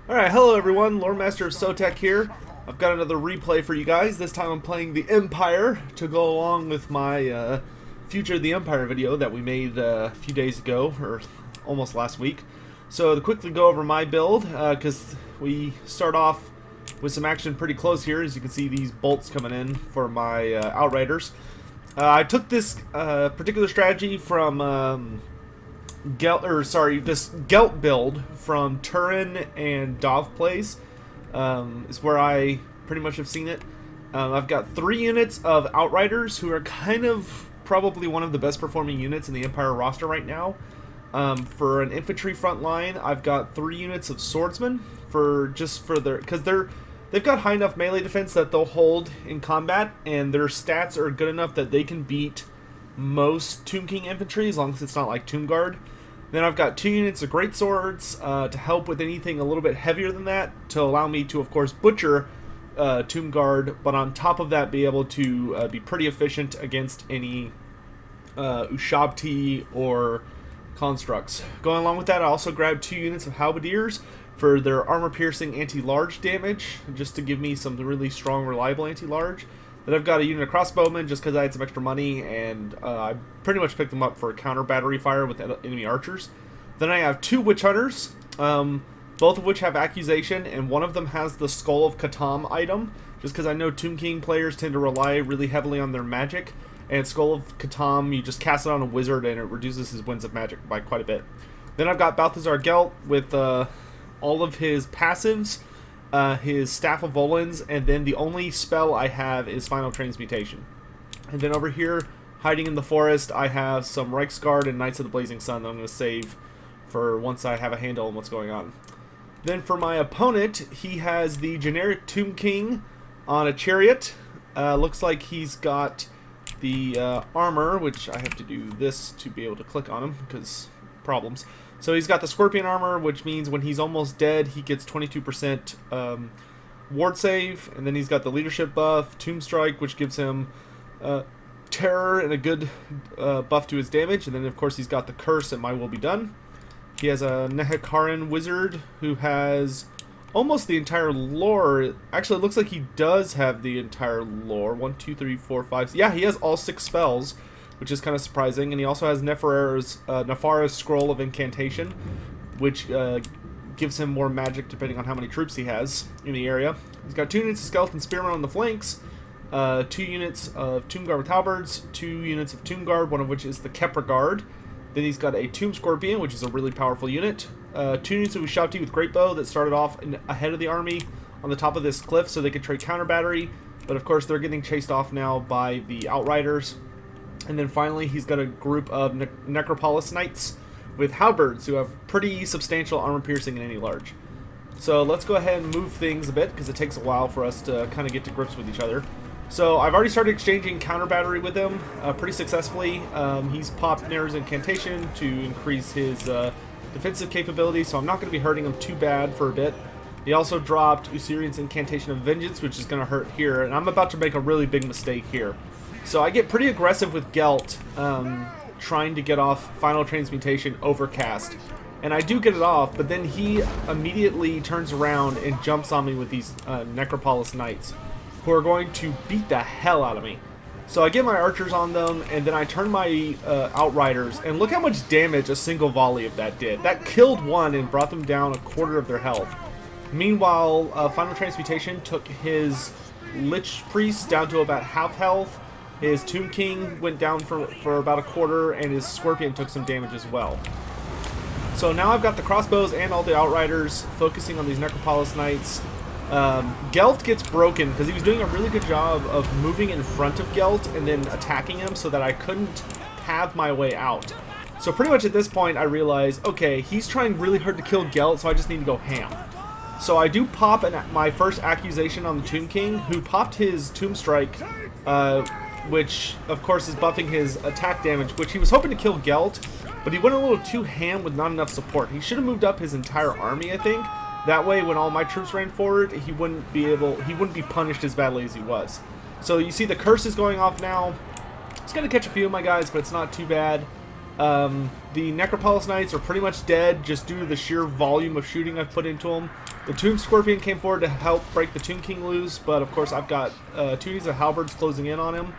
Alright, hello everyone, Lore Master of Sotek here. I've got another replay for you guys. This time I'm playing the Empire to go along with my Future of the Empire video that we made a few days ago, or almost last week. So to quickly go over my build, because we start off with some action pretty close here. As you can see, these bolts coming in for my Outriders. I took this particular strategy from this Gelt build from Turin and Dov plays is where I pretty much have seen it. I've got 3 units of Outriders who are kind of probably one of the best performing units in the Empire roster right now. For an infantry front line, I've got 3 units of swordsmen because they've got high enough melee defense that they'll hold in combat, and their stats are good enough that they can beat most Tomb King infantry as long as it's not like Tomb Guard. Then I've got 2 units of great swords to help with anything a little bit heavier than that, to allow me to, of course, butcher Tomb Guard, but on top of that be able to be pretty efficient against any Ushabti or constructs. Going along with that, I also grabbed 2 units of Halberdiers for their armor-piercing anti-large damage, just to give me some really strong, reliable anti-large. Then I've got a unit of crossbowmen just because I had some extra money, and I pretty much picked them up for counter battery fire with enemy archers. Then I have 2 witch hunters, both of which have accusation, and one of them has the Skull of Catan item, just because I know Tomb King players tend to rely really heavily on their magic, and Skull of Catan, you just cast it on a wizard and it reduces his winds of magic by quite a bit. Then I've got Balthazar Gelt with all of his passives, his Staff of Volans, and then the only spell I have is Final Transmutation. And then over here, hiding in the forest, I have some Reiksguard and Knights of the Blazing Sun that I'm going to save for once I have a handle on what's going on. Then for my opponent, he has the generic Tomb King on a chariot. Looks like he's got the armor, which I have to do this to be able to click on him, because problems. So he's got the Scorpion armor, which means when he's almost dead, he gets 22% ward save. And then he's got the leadership buff, Tomb Strike, which gives him terror and a good buff to his damage. And then, of course, he's got the curse and My Will Be Done. He has a Nehekaran wizard who has almost the entire lore. Actually, it looks like he does have the entire lore. 1, 2, 3, 4, 5. Yeah, he has all 6 spells, which is kind of surprising. And he also has nefarious Scroll of Incantation, which gives him more magic depending on how many troops he has in the area. He's got 2 units of Skeleton Spearmen on the flanks, 2 units of Tomb Guard with halberds, 2 units of Tomb Guard, one of which is the Kepra Guard. Then he's got a Tomb Scorpion, which is a really powerful unit. 2 units of Ushabti with Great Bow that started off ahead of the army on the top of this cliff so they could trade counter battery. But of course they're getting chased off now by the Outriders. And then finally he's got a group of Necropolis Knights with halberds who have pretty substantial armor piercing and anti-large. So let's go ahead and move things a bit, because it takes a while for us to kind of get to grips with each other. So I've already started exchanging counter battery with him pretty successfully. He's popped Nair's Incantation to increase his defensive capability, so I'm not going to be hurting him too bad for a bit. He also dropped Usirian's Incantation of Vengeance, which is going to hurt here, and I'm about to make a really big mistake here. So I get pretty aggressive with Gelt, trying to get off Final Transmutation Overcast. And I do get it off, but then he immediately turns around and jumps on me with these Necropolis Knights, who are going to beat the hell out of me. So I get my archers on them, and then I turn my Outriders, and look how much damage a single volley of that did. That killed one and brought them down 1/4 of their health. Meanwhile, Final Transmutation took his Lich Priest down to about half health. His Tomb King went down for about 1/4, and his Scorpion took some damage as well. So now I've got the crossbows and all the Outriders focusing on these Necropolis Knights. Gelt gets broken because he was doing a really good job of moving in front of Gelt and then attacking him so that I couldn't have my way out. So pretty much at this point I realize, okay, he's trying really hard to kill Gelt, so I just need to go ham. So I do pop my first accusation on the Tomb King, who popped his Tomb Strike, which of course is buffing his attack damage, which he was hoping to kill Gelt, but he went a little too ham with not enough support. He should have moved up his entire army, I think. That way, when all my troops ran forward, he wouldn't be punished as badly as he was. So you see the curse is going off now. It's going to catch a few of my guys, but it's not too bad. The Necropolis Knights are pretty much dead just due to the sheer volume of shooting I've put into them. The Tomb Scorpion came forward to help break the Tomb King loose, but of course I've got 2 units of halberds closing in on him.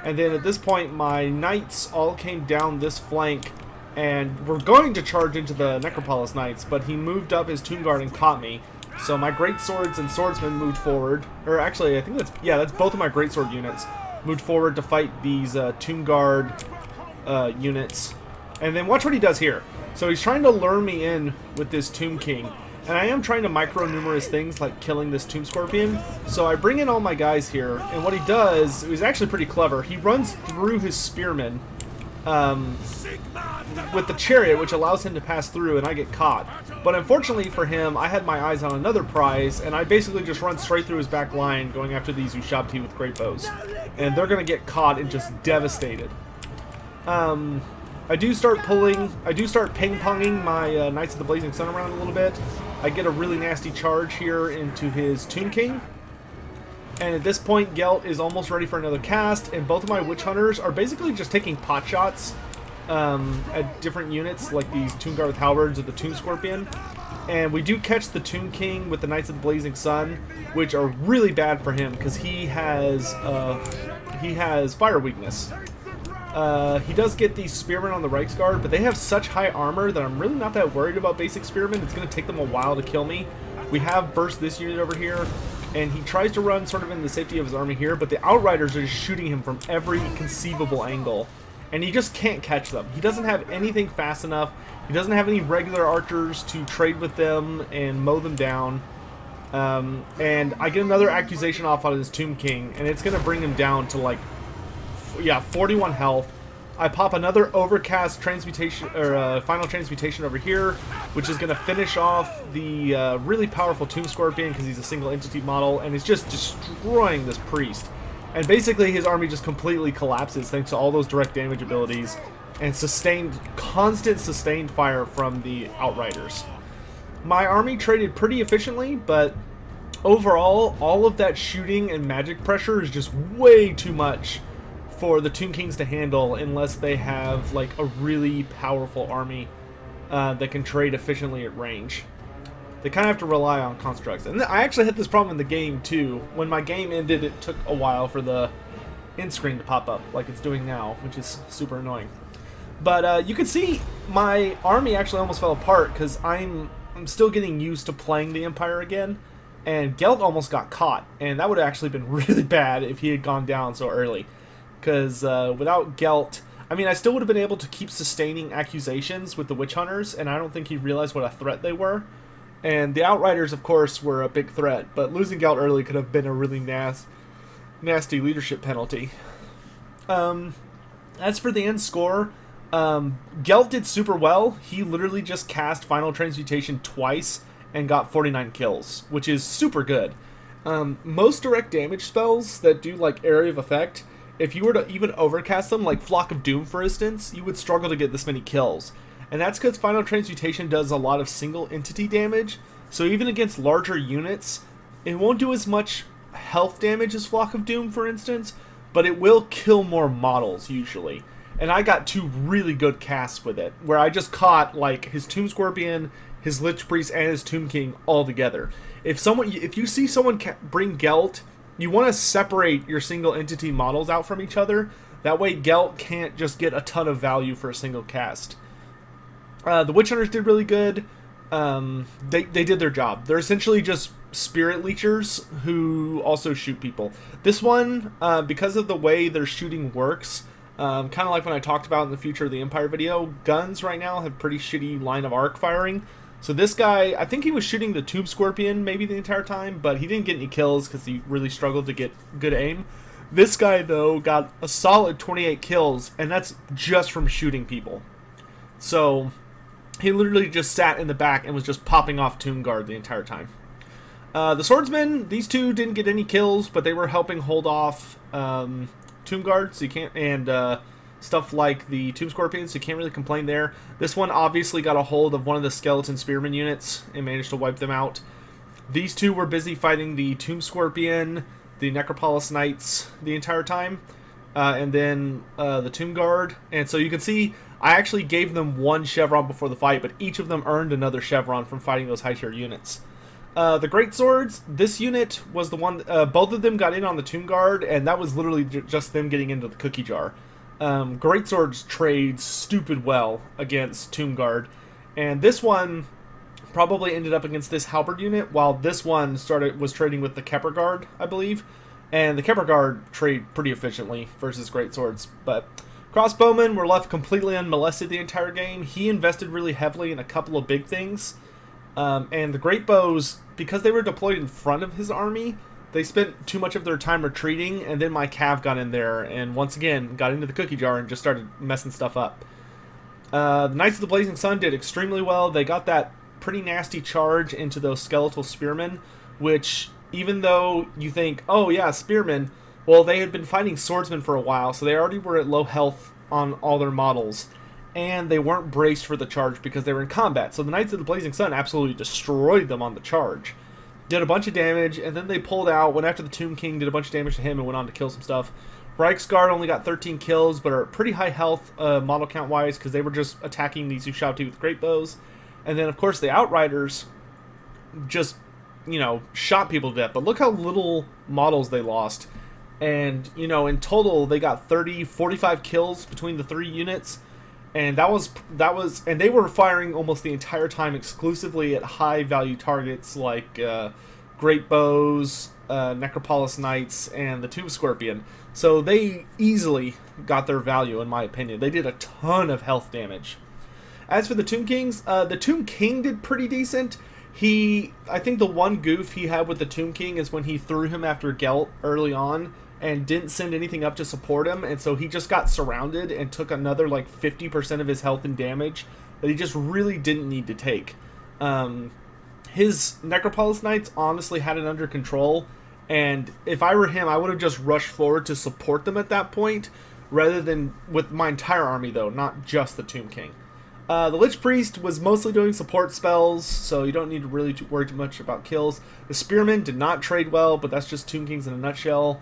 And then at this point, my Knights all came down this flank and were going to charge into the Necropolis Knights, but he moved up his Tomb Guard and caught me. So my Great Swords and Swordsmen moved forward, or actually I think that's, yeah, that's both of my Great Sword units moved forward to fight these Tomb Guard units. And then watch what he does here. So he's trying to lure me in with this Tomb King. And I am trying to micro numerous things like killing this Tomb Scorpion. So I bring in all my guys here. And what he does is actually pretty clever. He runs through his spearmen with the chariot, which allows him to pass through, and I get caught. But unfortunately for him, I had my eyes on another prize, and I basically just run straight through his back line, going after these Ushabti with great bows. And they're going to get caught and just devastated. I do start ping-ponging my Knights of the Blazing Sun around a little bit. I get a really nasty charge here into his Tomb King. And at this point, Gelt is almost ready for another cast, and both of my Witch Hunters are basically just taking pot shots at different units, like these Tomb Guard with halberds or the Tomb Scorpion. And we do catch the Tomb King with the Knights of the Blazing Sun, which are really bad for him because he has fire weakness. He does get these Spearmen on the Reiksguard, but they have such high armor that I'm really not that worried about basic Spearmen. It's going to take them a while to kill me. We have burst this unit over here, and he tries to run sort of in the safety of his army here, but the Outriders are just shooting him from every conceivable angle, and he just can't catch them. He doesn't have anything fast enough. He doesn't have any regular archers to trade with them and mow them down. And I get another accusation off on his Tomb King, and it's going to bring him down to like, yeah, 41 health. I pop another Overcast Transmutation, or Final Transmutation over here, which is going to finish off the really powerful Tomb Scorpion because he's a single entity model, and it's just destroying this priest. And basically his army just completely collapses thanks to all those direct damage abilities and constant sustained fire from the Outriders. My army traded pretty efficiently, but overall, all of that shooting and magic pressure is just way too much for the Tomb Kings to handle unless they have like a really powerful army that can trade efficiently at range. They kind of have to rely on constructs. And I actually had this problem in the game too. When my game ended, it took a while for the end screen to pop up like it's doing now, which is super annoying. But you can see my army actually almost fell apart because I'm still getting used to playing the Empire again. And Gelt almost got caught, and that would have actually been really bad if he had gone down so early. Because without Gelt, I mean, I still would have been able to keep sustaining accusations with the Witch Hunters, and I don't think he realized what a threat they were. And the Outriders, of course, were a big threat, but losing Gelt early could have been a really nasty leadership penalty. As for the end score, Gelt did super well. He literally just cast Final Transmutation twice and got 49 kills, which is super good. Most direct damage spells that do like area of effect, if you were to even overcast them, like Flock of Doom for instance, you would struggle to get this many kills. And that's because Final Transmutation does a lot of single entity damage, so even against larger units, it won't do as much health damage as Flock of Doom for instance, but it will kill more models usually. And I got 2 really good casts with it, where I just caught like his Tomb Scorpion, his Lich Priest, and his Tomb King all together. If you see someone bring Gelt, you want to separate your single entity models out from each other. That way Gelt can't just get a ton of value for a single cast. The Witch Hunters did really good. They did their job. They're essentially just spirit leechers who also shoot people. This one, because of the way their shooting works, kind of like when I talked about in the Future of the Empire video, guns right now have pretty shitty line of arc firing. So this guy, I think he was shooting the Tomb Scorpion maybe the entire time, but he didn't get any kills because he really struggled to get good aim. This guy, though, got a solid 28 kills, and that's just from shooting people. So he literally just sat in the back and was just popping off Tomb Guard the entire time. The Swordsmen, these 2 didn't get any kills, but they were helping hold off Tomb Guard, so you can't, and stuff like the Tomb Scorpion, so you can't really complain there. This one obviously got a hold of one of the Skeleton Spearman units and managed to wipe them out. These 2 were busy fighting the Tomb Scorpion, the Necropolis Knights the entire time, and then the Tomb Guard. And so you can see I actually gave them 1 chevron before the fight, but each of them earned another chevron from fighting those high tier units. The Great Swords, this unit was the one, both of them got in on the Tomb Guard, and that was literally just them getting into the cookie jar. Great Swords trade stupid well against Tomb Guard, and this one probably ended up against this Halberd unit, while this one was trading with the Kepler Guard, I believe, and the Kepler Guard trade pretty efficiently versus Great Swords. But Crossbowmen were left completely unmolested the entire game. He invested really heavily in a couple of big things. And the Great Bows, because they were deployed in front of his army, they spent too much of their time retreating, and then my Cav got in there and once again got into the cookie jar and just started messing stuff up. The Knights of the Blazing Sun did extremely well. They got that pretty nasty charge into those skeletal spearmen, which, even though you think, oh yeah, spearmen, well, they had been fighting swordsmen for a while, so they already were at low health on all their models. And they weren't braced for the charge because they were in combat. So the Knights of the Blazing Sun absolutely destroyed them on the charge. Did a bunch of damage, and then they pulled out, went after the Tomb King, did a bunch of damage to him, and went on to kill some stuff. Reichsguard only got 13 kills, but are pretty high health model count-wise, because they were just attacking these Ushabti with great bows. And then, of course, the Outriders just, you know, shot people to death. But look how little models they lost. And, you know, in total, they got 45 kills between the 3 units. And and they were firing almost the entire time exclusively at high value targets like Great Bows, Necropolis Knights, and the Tomb Scorpion. So they easily got their value, in my opinion. They did a ton of health damage. As for the Tomb Kings, the Tomb King did pretty decent. I think the one goof he had with the Tomb King is when he threw him after Gelt early on and didn't send anything up to support him, and so he just got surrounded and took another like 50% of his health and damage that he just really didn't need to take. His Necropolis Knights honestly had it under control, and if I were him, I would have just rushed forward to support them at that point, rather than with my entire army though, not just the Tomb King. The Lich Priest was mostly doing support spells, so you don't need to really worry too much about kills. The Spearmen did not trade well, but that's just Tomb Kings in a nutshell.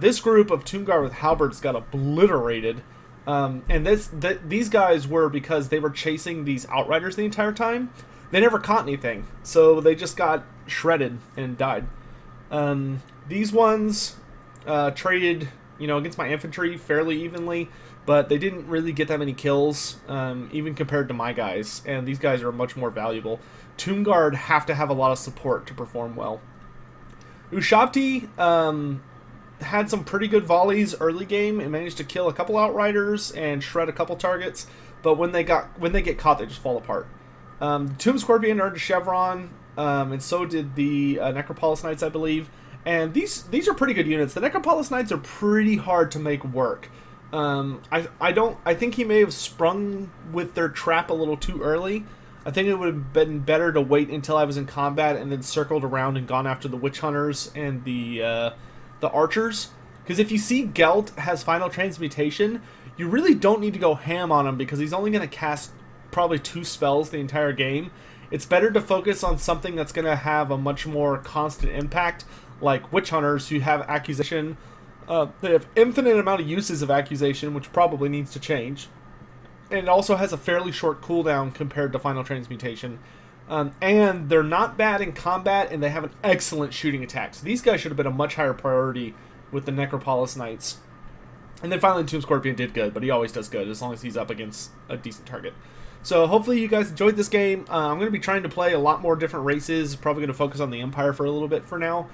This group of Tomb Guard with halberds got obliterated, and these guys were because they were chasing these Outriders the entire time. They never caught anything, so they just got shredded and died. These ones traded, you know, against my infantry fairly evenly, but they didn't really get that many kills, even compared to my guys, and these guys are much more valuable. Tomb Guard have to have a lot of support to perform well. Ushabti had some pretty good volleys early game and managed to kill a couple Outriders and shred a couple targets, but when they get caught, they just fall apart. Tomb Scorpion earned a chevron, and so did the Necropolis Knights, I believe. And these are pretty good units. The Necropolis Knights are pretty hard to make work. I think he may have sprung with their trap a little too early. I think it would have been better to wait until I was in combat and then circled around and gone after the Witch Hunters and the Archers. Because if you see Gelt has Final Transmutation, you really don't need to go ham on him because he's only going to cast probably 2 spells the entire game. It's better to focus on something that's going to have a much more constant impact, like Witch Hunters, who have Accusation. They have infinite amount of uses of Accusation, which probably needs to change. And it also has a fairly short cooldown compared to Final Transmutation. And they're not bad in combat, and they have an excellent shooting attack. So these guys should have been a much higher priority with the Necropolis Knights. And then finally, Tomb Scorpion did good, but he always does good as long as he's up against a decent target. So hopefully you guys enjoyed this game. I'm going to be trying to play a lot more different races. Probably going to focus on the Empire for a little bit for now.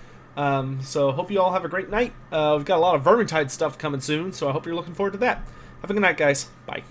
So hope you all have a great night. We've got a lot of Vermintide stuff coming soon, so I hope you're looking forward to that. Have a good night, guys. Bye.